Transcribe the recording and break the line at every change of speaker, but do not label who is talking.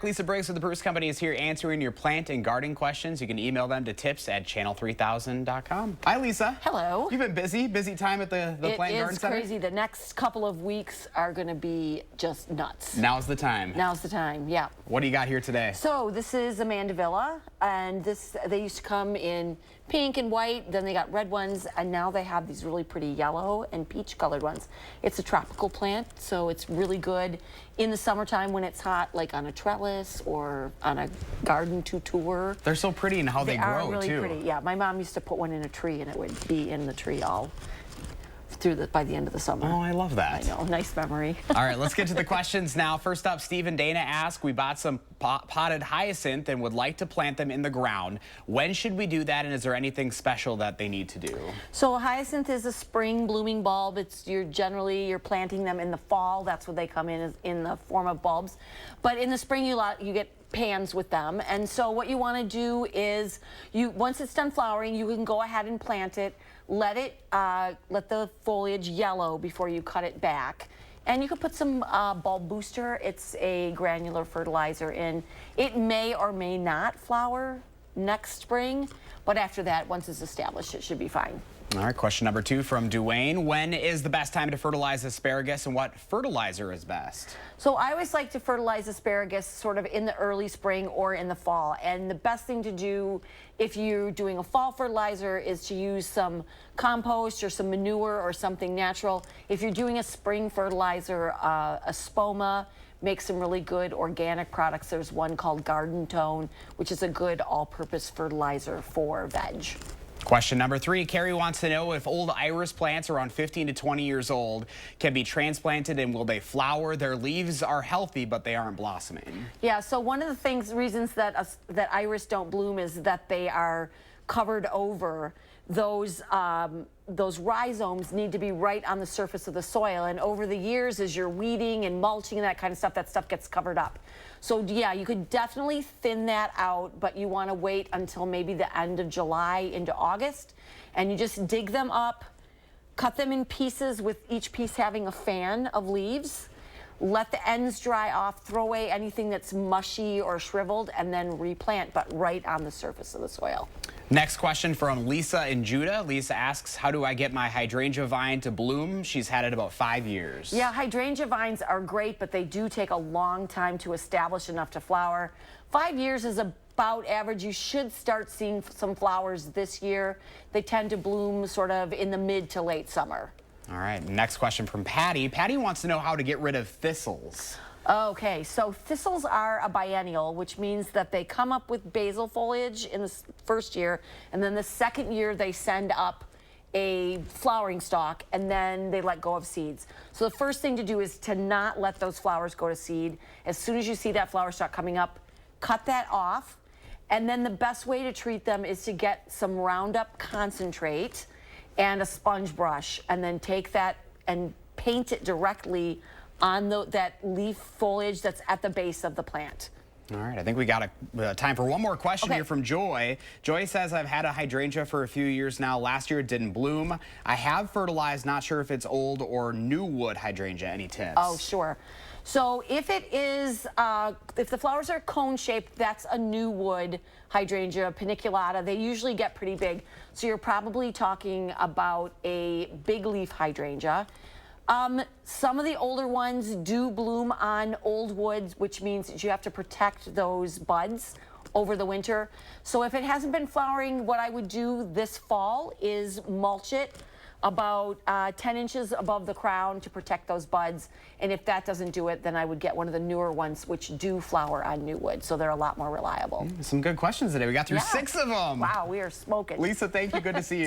Lisa Briggs of the Brewers Company is here answering your plant and gardening questions. You can email them to tips@channel3000.com. Hi, Lisa.
Hello.
You've been busy time at the Plant and Garden Center?
It is crazy. The next couple of weeks are going to be just nuts.
Now's the time.
Now's the time, yeah.
What do you got here today?
So this is a mandevilla, and they used to come in pink and white, then they got red ones, and now they have these really pretty yellow and peach colored ones. It's a tropical plant, so it's really good in the summertime when it's hot, like on a trellis or on a garden tutor.
They're so pretty in how they grow,
are really
too.
Pretty. Yeah, my mom used to put one in a tree, and it would be in the tree all by the end of the summer.
Oh, I love that.
I know, nice memory.
All right, let's get to the questions now. First up, Steve and Dana ask, we bought some potted hyacinth and would like to plant them in the ground. When should we do that, and is there anything special that they need to do?
So a hyacinth is a spring blooming bulb. You're planting them in the fall. That's when they come in, is in the form of bulbs. But in the spring, you get pans with them. And so what you want to do is, once it's done flowering, you can go ahead and plant it. Let the foliage yellow before you cut it back. And you could put some bulb booster. It's a granular fertilizer in. It may or may not flower next spring, but after that, once it's established, it should be fine.
All right, question number 2 from Duane. When is the best time to fertilize asparagus, and what fertilizer is best?
So I always like to fertilize asparagus sort of in the early spring or in the fall. And the best thing to do if you're doing a fall fertilizer is to use some compost or some manure or something natural. If you're doing a spring fertilizer, a spoma makes some really good organic products. There's one called Garden Tone, which is a good all-purpose fertilizer for veg.
Question number 3, Carrie wants to know if old iris plants around 15 to 20 years old can be transplanted, and will they flower? Their leaves are healthy, but they aren't blossoming.
Yeah, so one of the reasons that iris don't bloom is that they are covered over. Those rhizomes need to be right on the surface of the soil, and over the years, as you're weeding and mulching and that kind of stuff, that stuff gets covered up. So yeah, you could definitely thin that out, but you want to wait until maybe the end of July into August, and you just dig them up, cut them in pieces with each piece having a fan of leaves. Let the ends dry off, throw away anything that's mushy or shriveled, and then replant, but right on the surface of the soil.
Next question from Lisa in Judah. Lisa asks, how do I get my hydrangea vine to bloom? She's had it about 5 years.
Yeah, hydrangea vines are great, but they do take a long time to establish enough to flower. 5 years is about average. You should start seeing some flowers this year. They tend to bloom sort of in the mid to late summer.
All right, next question from Patty. Patty wants to know how to get rid of thistles.
Okay, so thistles are a biennial, which means that they come up with basal foliage in the first year, and then the second year they send up a flowering stalk, and then they let go of seeds. So the first thing to do is to not let those flowers go to seed. As soon as you see that flower stalk coming up, cut that off, and then the best way to treat them is to get some Roundup concentrate and a sponge brush, and then take that and paint it directly on that leaf foliage that's at the base of the plant.
All right, I think we got time for one more question here from Joy. Joy says, I've had a hydrangea for a few years now. Last year it didn't bloom. I have fertilized, not sure if it's old or new wood hydrangea. Any tips?
Oh, sure. So if it is, if the flowers are cone-shaped, that's a new wood hydrangea, paniculata. They usually get pretty big. So you're probably talking about a big leaf hydrangea. Some of the older ones do bloom on old woods, which means that you have to protect those buds over the winter. So if it hasn't been flowering, what I would do this fall is mulch it about 10 inches above the crown to protect those buds. And if that doesn't do it, then I would get one of the newer ones, which do flower on new wood. So they're a lot more reliable.
Some good questions today. We got through 6 of them.
Wow, we are smoking.
Lisa, thank you. Good to see you.